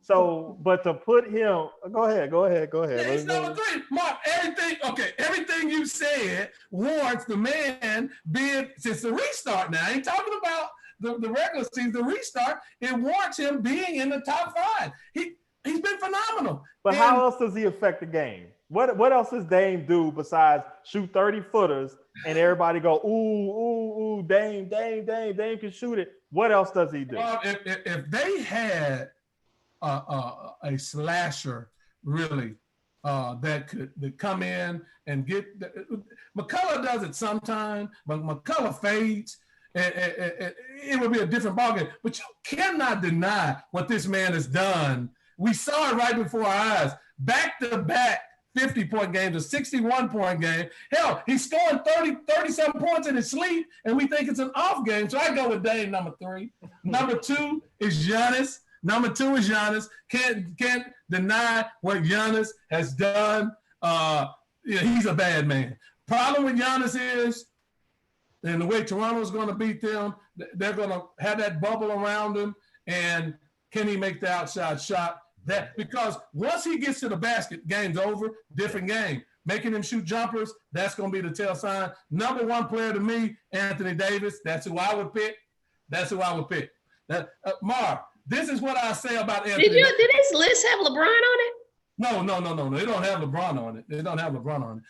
3. But to put him, go ahead. Yeah, he's number 3. Mark, everything you said warrants the man being, since the restart now. I ain't talking about the regular season, the restart, it warrants him being in the top 5. He's been phenomenal. But how else does he affect the game? What else does Dame do besides shoot 30-footers and everybody go, ooh, Dame can shoot it? What else does he do? Well, if they had a slasher, really, that could come in and get McCullough does it sometimes, but McCullough fades. It would be a different ballgame. But you cannot deny what this man has done. We saw it right before our eyes. Back-to-back 50-point games, a 61-point game. Hell, he's scoring 30-something points in his sleep, and we think it's an off game. So I go with Dame, number 3. Number 2 is Giannis. Can't deny what Giannis has done. He's a bad man. Problem with Giannis is, and the way Toronto's going to beat them, they're going to have that bubble around him, and can he make the outside shot? Because once he gets to the basket, game's over, different game. Making him shoot jumpers, that's going to be the tell sign. Number 1 player to me, Anthony Davis. That's who I would pick. Marv, this is what I say about Anthony Davis. Did this list have LeBron on it? No. They don't have LeBron on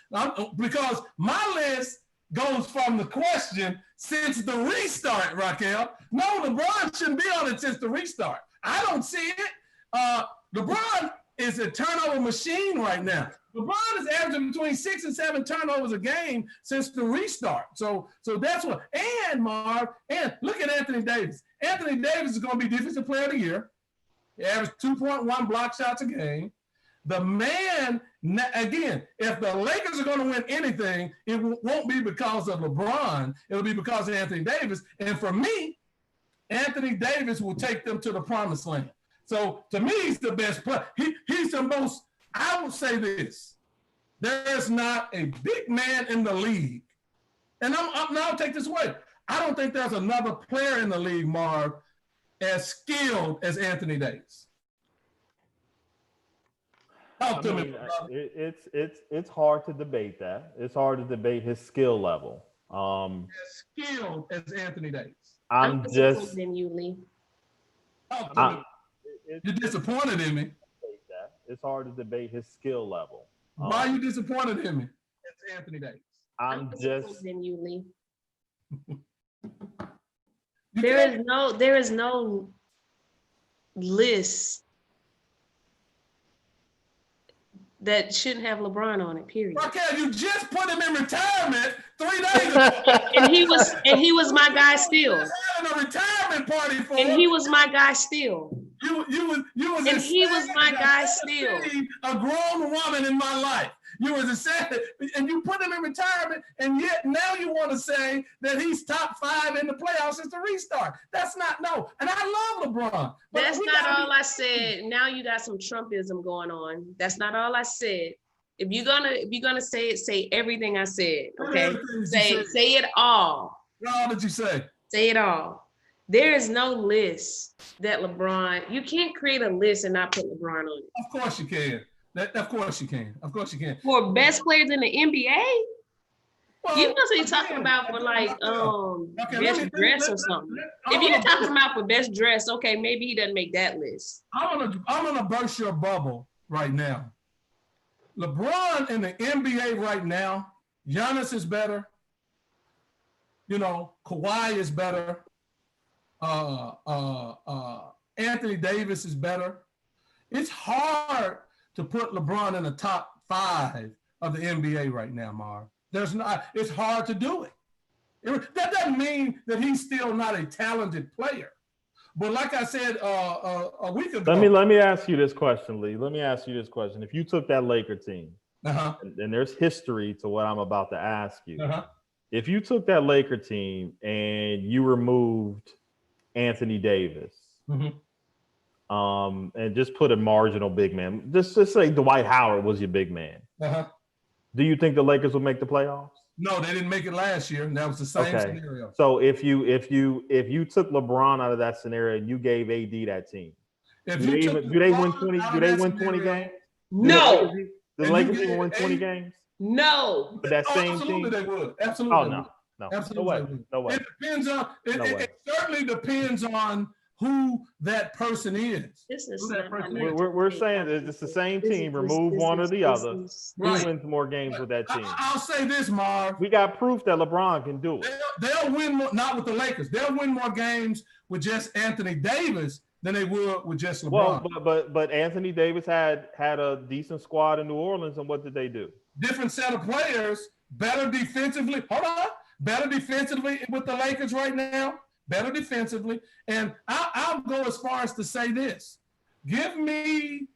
it. Because my list goes from the question since the restart, Raquel. No, LeBron shouldn't be on it since the restart. I don't see it. LeBron is a turnover machine right now. LeBron is averaging between 6 and 7 turnovers a game since the restart. So that's what. And Marv, and look at Anthony Davis. Anthony Davis is going to be Defensive Player of the Year. He averaged 2.1 block shots a game. The man, again, if the Lakers are going to win anything, it won't be because of LeBron. It'll be because of Anthony Davis. And for me, Anthony Davis will take them to the promised land. So to me, he's the best player. He's the most, I would say this, there's not a big man in the league. And I'll take this away. I don't think there's another player in the league, Marv, as skilled as Anthony Davis. It's hard to debate that. It's hard to debate his skill level. As skilled as Anthony Davis. I'm just. You're disappointed in me. It's hard to debate his skill level. Why are you disappointed in me? It's Anthony Davis. I'm just. There is no list that shouldn't have LeBron on it, period. Raquel, you just put him in retirement 3 days ago. and he was my guy still. Having a retirement party for him. And he was my guy still. You was and he was my guy still. A grown woman in my life. You was a sad, and you put him in retirement, and yet now you want to say that he's top 5 in the playoffs since the restart. That's not, no. And I love LeBron. That's not all I said. Now you got some Trumpism going on. That's not all I said. If you're gonna say it, say everything I said. Okay. Say it all. What all did you say? Say it all. There is no list that LeBron, you can't create a list and not put LeBron on it. Of course you can. Of course you can. For best players in the NBA? Well, you must be talking about for like best dress or something. If you're talking about for best dress, okay, maybe he doesn't make that list. I'm gonna burst your bubble right now. LeBron in the NBA right now, Giannis is better. Kawhi is better. Anthony Davis is better. It's hard to put LeBron in the top 5 of the NBA right now, Marv. It's hard to do it. That doesn't mean that he's still not a talented player. But like I said a week ago. Let me ask you this question, Lee. Let me ask you this question. If you took that Laker team, and there's history to what I'm about to ask you. If you took that Laker team and you removed Anthony Davis, and just put a marginal big man, just say Dwight Howard was your big man. Do you think the Lakers would make the playoffs? No, they didn't make it last year, and that was the same scenario. So if you took LeBron out of that scenario and you gave AD that team, do they win 20 games? No. The Lakers even win 20 games? No. But that same absolutely team? They would. Absolutely. Oh no. No. Absolutely. No way. It depends on. It certainly depends on who that person is. This is Who that not my person night. is. We're saying it's the same team. Remove one or the other. Who Right. wins more games with that team? I'll say this, Marv. We got proof that LeBron can do it. They'll win more, not with the Lakers. They'll win more games with just Anthony Davis than they would with just LeBron. Well, but Anthony Davis had a decent squad in New Orleans, and what did they do? Different set of players, better defensively. Hold on, better defensively with the Lakers right now. Better defensively, and I'll go as far as to say this: give me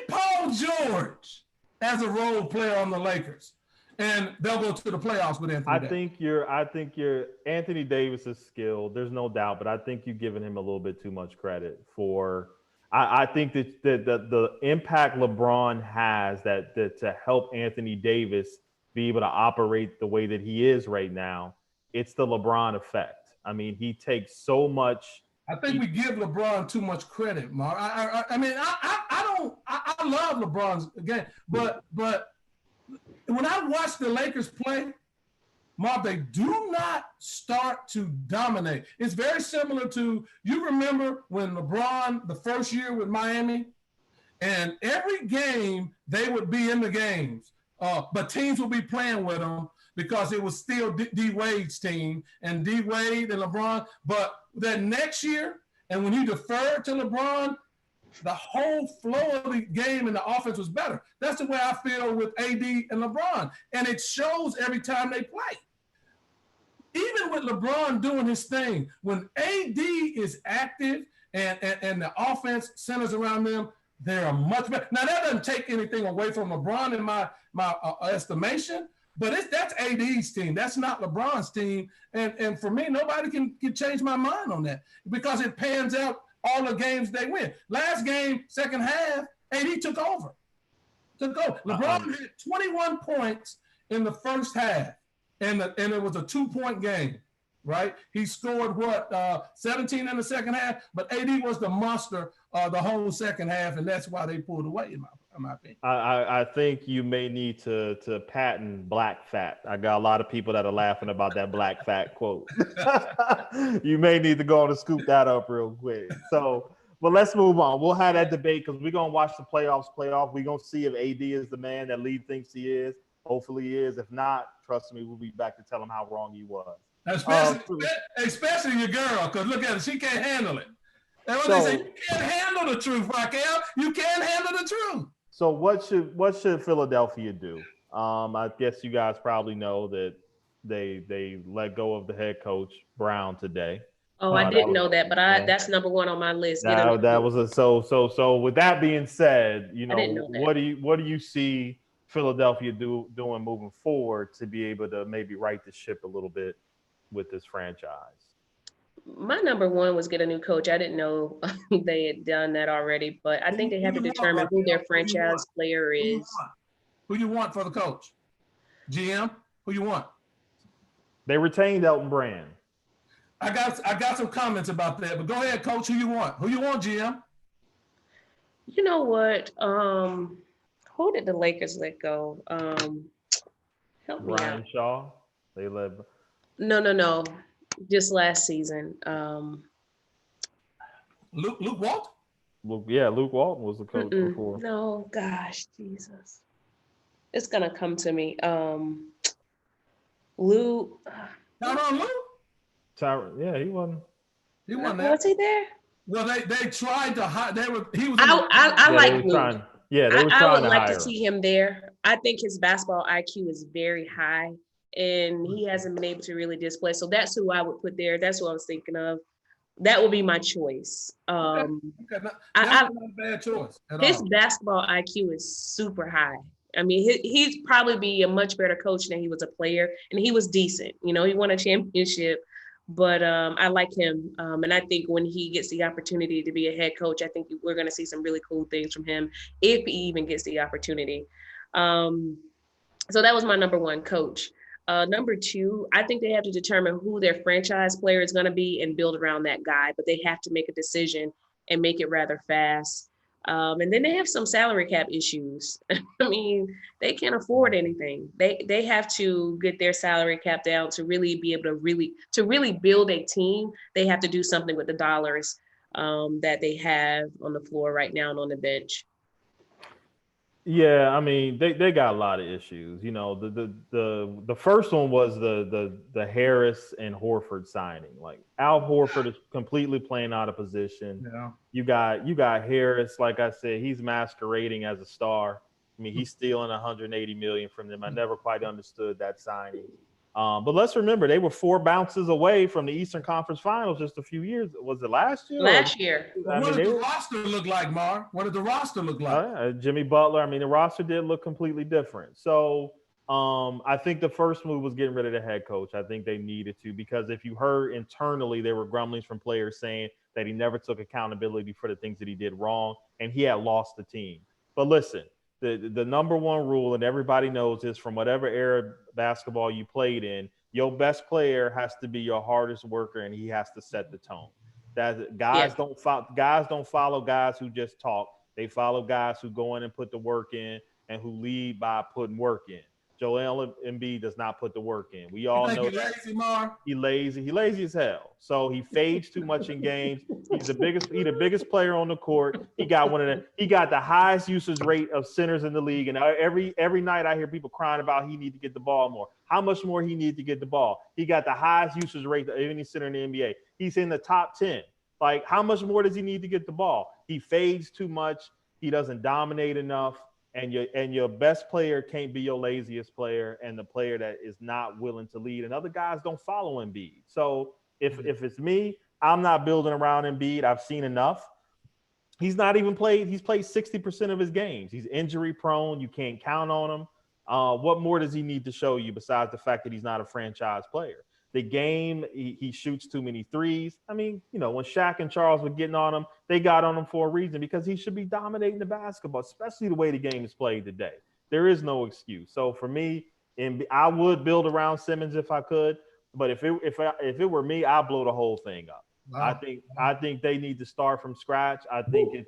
Paul George as a role player on the Lakers, and they'll go to the playoffs with Anthony Davis. I think you're Anthony Davis is skilled. There's no doubt, but I think you're giving him a little bit too much credit for. I think that the impact LeBron has that to help Anthony Davis be able to operate the way that he is right now, it's the LeBron effect. I mean, he takes so much. I think we give LeBron too much credit, Mark. I mean, I love LeBron's game, but when I watch the Lakers play, Mark, they do not start to dominate. It's very similar to, you remember when LeBron, the first year with Miami, and every game they would be in the games, but teams would be playing with them because it was still D Wade's team and D Wade and LeBron. But that next year, and when you deferred to LeBron, the whole flow of the game and the offense was better. That's the way I feel with AD and LeBron. And it shows every time they play. Even with LeBron doing his thing, when AD is active and the offense centers around them, they are much better. Now, that doesn't take anything away from LeBron in my estimation, but that's AD's team. That's not LeBron's team. And for me, nobody can change my mind on that because it pans out all the games they win. Last game, second half, AD took over. LeBron had 21 points in the first half, and it was a 2-point game, right? He scored, 17 in the second half, but AD was the monster the whole second half, and that's why they pulled away, in my opinion. I think you may need to patent black fat. I got a lot of people that are laughing about that black fat quote. You may need to go on and scoop that up real quick. So, but let's move on. We'll have that debate because we're going to watch the playoffs play off. We're going to see if AD is the man that Lee thinks he is. Hopefully he is. If not, trust me, we'll be back to tell him how wrong he was. Especially your girl, because look at it. She can't handle it. And what they say, you can't handle the truth, Raquel. You can't handle the truth. So what should Philadelphia do? I guess you guys probably know that they let go of the head coach Brown today. Oh, I didn't know that, but that's number one on my list. That was so. With that being said, what do you see Philadelphia doing moving forward to be able to maybe right the ship a little bit with this franchise? My number one was get a new coach. I didn't know they had done that already, but I think they have to determine who their franchise player is. Who you want for the coach? GM? Who you want? They retained Elton Brand. I got some comments about that, but go ahead, coach. Who you want? Who you want, GM? You know what? Who did the Lakers let go? Help me Ryan out. Shaw. They let. No. Just last season. Luke Walton? Luke Walton was the coach before. No, gosh, Jesus. It's going to come to me. Luke. Tyronn Lue? Yeah, he wasn't. He wasn't there. Was he there? Well, they tried to hire. He was. I like Luke. They were trying I would to like hire to see him there. I think his basketball IQ is very high, and he hasn't been able to really display. So that's who I would put there. That's what I was thinking of. That would be my choice. That's not a bad choice at his all. basketball IQ is super high. I mean, he'd probably be a much better coach than he was a player, and he was decent. He won a championship, but I like him. And I think when he gets the opportunity to be a head coach, I think we're going to see some really cool things from him if he even gets the opportunity. So that was my number one, coach. Number two, I think they have to determine who their franchise player is going to be and build around that guy, but they have to make a decision and make it rather fast. And then they have some salary cap issues. I mean, they can't afford anything. They have to get their salary cap down to really be able to really build a team. They have to do something with the dollars that they have on the floor right now and on the bench. Yeah, I mean they got a lot of issues. You know, the first one was the Harris and Horford signing. Like Al Horford is completely playing out of position. Yeah. You got Harris, like I said, he's masquerading as a star. I mean, he's stealing 180 million from them. I never quite understood that signing. But let's remember, they were 4 bounces away from the Eastern Conference Finals just a few years. Was it last year? Last year. What did the roster look like, Mar? What did the roster look like? Jimmy Butler. I mean, the roster did look completely different. So I think the first move was getting rid of the head coach. I think they needed to, because if you heard internally, there were grumblings from players saying that he never took accountability for the things that he did wrong, and he had lost the team. But listen, the number one rule, and everybody knows this from whatever era basketball you played in, your best player has to be your hardest worker, and he has to set the tone. That guys don't follow guys who just talk. They follow guys who go in and put the work in and who lead by putting work in. Joel Embiid does not put the work in. We all know that. Lazy, Mar? He lazy as hell. So he fades too much in games. He's the biggest player on the court. He got the highest usage rate of centers in the league. And every night I hear people crying about he need to get the ball more. How much more he need to get the ball? He got the highest usage rate of any center in the NBA. He's in the top 10. Like, how much more does he need to get the ball? He fades too much. He doesn't dominate enough. And your best player can't be your laziest player and the player that is not willing to lead. And other guys don't follow Embiid. So if it's me, I'm not building around Embiid. I've seen enough. He's not even played. He's played 60% of his games. He's injury prone. You can't count on him. What more does he need to show you besides the fact that he's not a franchise player? The game, he shoots too many threes. I mean, you know, when Shaq and Charles were getting on him, they got on him for a reason, because he should be dominating the basketball, especially the way the game is played today. There is no excuse. So for me, I would build around Simmons if I could, but if it were me, I'd blow the whole thing up. Wow. I think they need to start from scratch. I think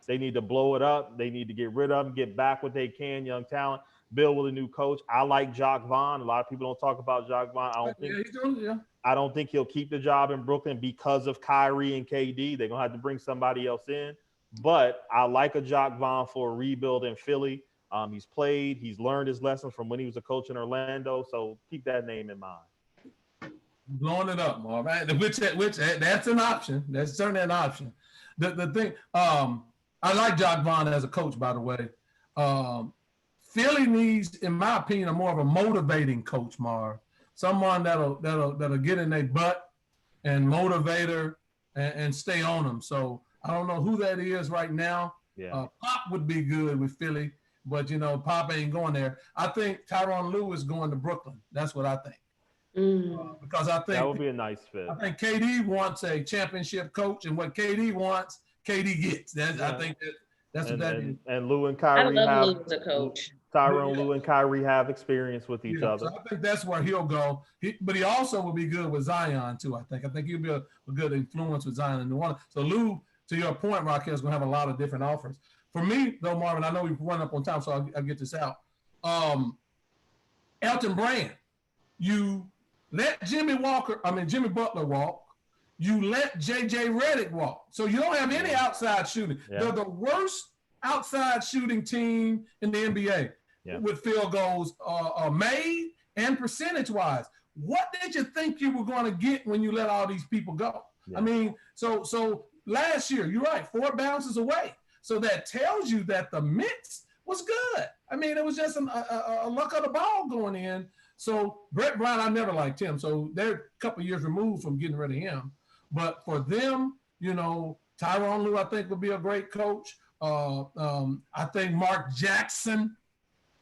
they need to blow it up. They need to get rid of them, get back what they can, young talent. Build with a new coach. I like Jacques Vaughn. A lot of people don't talk about Jacques Vaughn. I don't think he'll keep the job in Brooklyn because of Kyrie and KD. They're gonna have to bring somebody else in. But I like a Jacques Vaughn for a rebuild in Philly. He's played. He's learned his lessons from when he was a coach in Orlando. So keep that name in mind. Blowing it up, Marv. Which that's an option. That's certainly an option. The thing, I like Jacques Vaughn as a coach, by the way. Philly needs, in my opinion, a more of a motivating coach, Marv. Someone that'll get in their butt and motivate her and stay on them. So I don't know who that is right now. Yeah. Pop would be good with Philly, but you know, Pop ain't going there. I think Tyronn Lue is going to Brooklyn. That's what I think. Because I think that would be a nice fit. I think KD wants a championship coach, and what KD wants, KD gets. I think that's what that is. And Lue and Kyrie have Lue as a coach. Tyronn Lue and Kyrie have experience with each other. So I think that's where he'll go. But he also will be good with Zion, too, I think. I think he'll be a good influence with Zion in New Orleans. So Lue, to your point, Raquel, is going to have a lot of different offers. For me, though, Marvin, I know we've run up on time, so I'll get this out. Elton Brand, you let Jimmy Butler walk. You let J.J. Redick walk. So you don't have any outside shooting. Yeah. They're the worst outside shooting team in the NBA. Yeah. With field goals made and percentage-wise. What did you think you were going to get when you let all these people go? Yeah. I mean, so last year, you're right, 4 bounces away. So that tells you that the mix was good. I mean, it was just a luck of the ball going in. So Brett Brown, I never liked him. So they're a couple of years removed from getting rid of him. But for them, you know, Tyronn Lue, I think, would be a great coach. I think Mark Jackson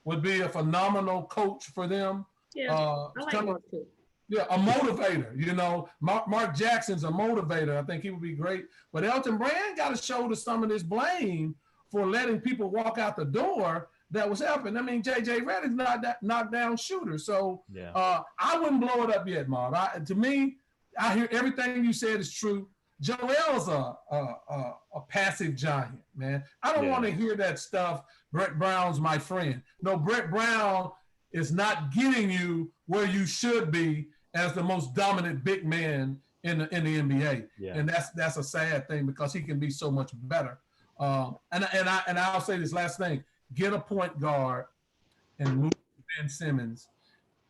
would be a phenomenal coach for them. Yeah, I like Mark too. Yeah, a motivator. You know, Mark Jackson's a motivator. I think he would be great. But Elton Brand got to shoulder some of this blame for letting people walk out the door that was helping. I mean, J.J. Redick's not that knockdown shooter. So I wouldn't blow it up yet, Marv. To me, I hear everything you said is true. Joel's a passive giant, man. I don't want to hear that stuff. Brett Brown's my friend. No, Brett Brown is not getting you where you should be as the most dominant big man in the NBA. Yeah. And that's a sad thing because he can be so much better. And I'll say this last thing: get a point guard and move Ben Simmons.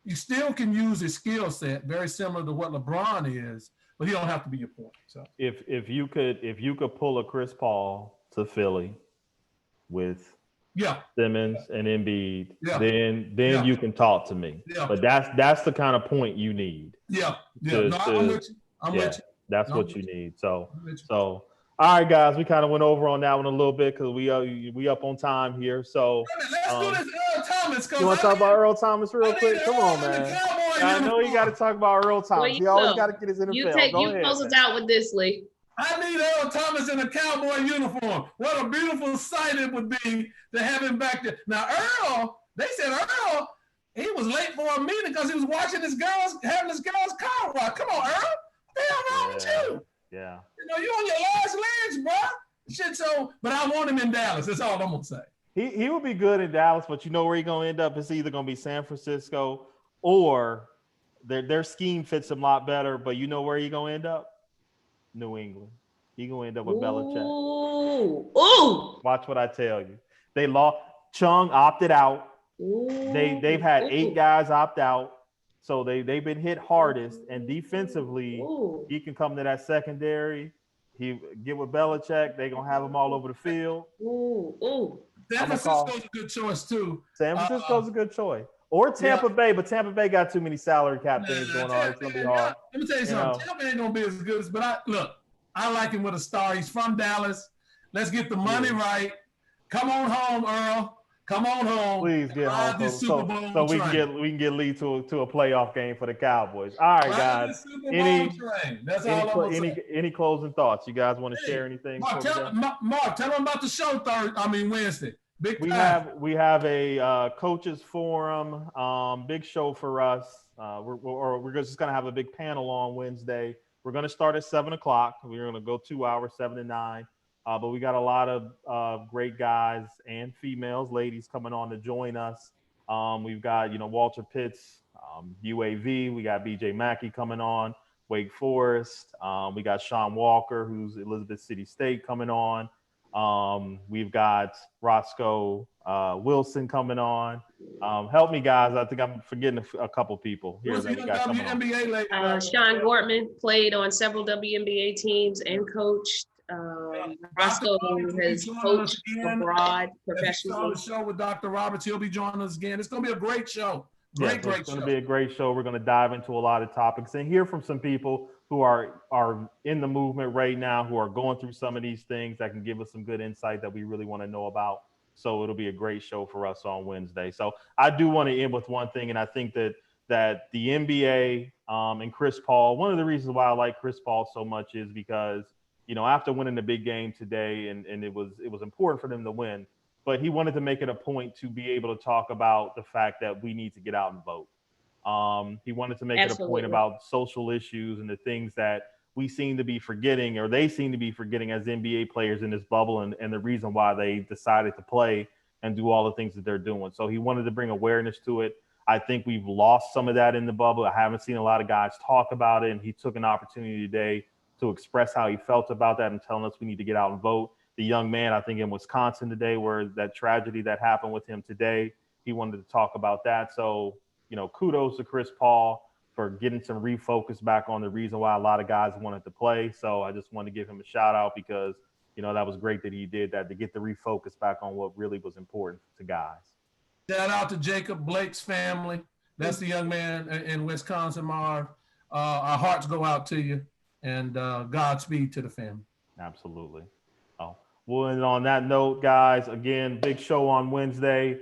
You still can use his skill set, very similar to what LeBron is, but he don't have to be your point. So if you could pull a Chris Paul to Philly with Simmons and Embiid, then you can talk to me. Yeah. But that's the kind of point you need. Yeah. I'm with you. I'm with you. That's what you need. So all right, guys, we kind of went over on that one a little bit because we up on time here. So let's do this Earl Thomas. You want to talk about Earl Thomas real quick? Come on, man. I know you got to talk about Earl Thomas. He always got to get his NFL. You close us out with this, Lee. I need Earl Thomas in a Cowboy uniform. What a beautiful sight it would be to have him back there. Now, they said Earl, he was late for a meeting because he was watching having his girl's car ride. Come on, Earl. What the hell wrong with you? Yeah. You on your last legs, bro. Shit, but I want him in Dallas. That's all I'm going to say. He will be good in Dallas, but you know where he's going to end up? It's either going to be San Francisco or their scheme fits him a lot better, but you know where he's going to end up? New England. He's going to end up with Belichick. Ooh. Watch what I tell you. They lost. Chung opted out. They've had 8 guys opt out. So they've been hit hardest, and defensively, he can come to that secondary. He get with Belichick. They're going to have him all over the field. San Francisco's a good choice, too. San Francisco's a good choice. Or Tampa Bay, but Tampa Bay got too many salary cap things going on. It's going to be hard. Let me tell you something. Tampa ain't going to be as good as, but I like him with a star. He's from Dallas. Let's get the money right. Come on home, Earl. Come on home. Please get home so we can get Lee to a playoff game for the Cowboys. All right, guys. Any closing thoughts? You guys want to share anything? Mark, tell them about the show Wednesday. We have a coaches forum, big show for us. We're just going to have a big panel on Wednesday. We're going to start at 7:00. We're going to go 2 hours, 7 to 9. But we got a lot of great guys and females, ladies coming on to join us. We've got, Walter Pitts, UAV. We got BJ Mackey coming on, Wake Forest. We got Sean Walker, who's Elizabeth City State, coming on. We've got Roscoe Wilson coming on. Help me, guys. I think I'm forgetting a couple people here. That we got WNBA lady? Sean Gortman played on several WNBA teams and coached. Roscoe has coached abroad professionally. On the show with Dr. Roberts. He'll be joining us again. It's going to be a great show. Great show. It's going to be a great show. We're going to dive into a lot of topics and hear from some people who are in the movement right now, who are going through some of these things that can give us some good insight that we really want to know about. So it'll be a great show for us on Wednesday. So I do want to end with one thing, and I think that the NBA and Chris Paul, one of the reasons why I like Chris Paul so much is because after winning the big game today, and it was important for them to win, but he wanted to make it a point to be able to talk about the fact that we need to get out and vote. He wanted to make it a point about social issues and the things that we seem to be forgetting, or they seem to be forgetting as NBA players in this bubble, and the reason why they decided to play and do all the things that they're doing. So he wanted to bring awareness to it. I think we've lost some of that in the bubble. I haven't seen a lot of guys talk about it, and he took an opportunity today to express how he felt about that and telling us we need to get out and vote. The young man, I think in Wisconsin today, where that tragedy that happened with him today, he wanted to talk about that. So, kudos to Chris Paul for getting some refocus back on the reason why a lot of guys wanted to play. So I just want to give him a shout out because, that was great that he did that, to get the refocus back on what really was important to guys. Shout out to Jacob Blake's family. That's the young man in Wisconsin, Marv. Our hearts go out to you. And Godspeed to the family. Absolutely. Well, and on that note, guys, again, big show on Wednesday.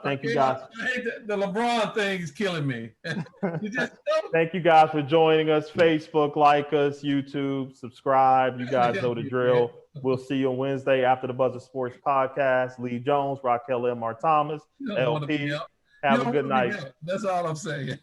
Thank you, guys. I hate the LeBron thing is killing me. Thank you, guys, for joining us. Facebook, like us, YouTube, subscribe. You guys know the drill. We'll see you on Wednesday after the Buzzer Sports Podcast. Lee Jones, Raquel M. R. Thomas, LP. Have a good night. That's all I'm saying.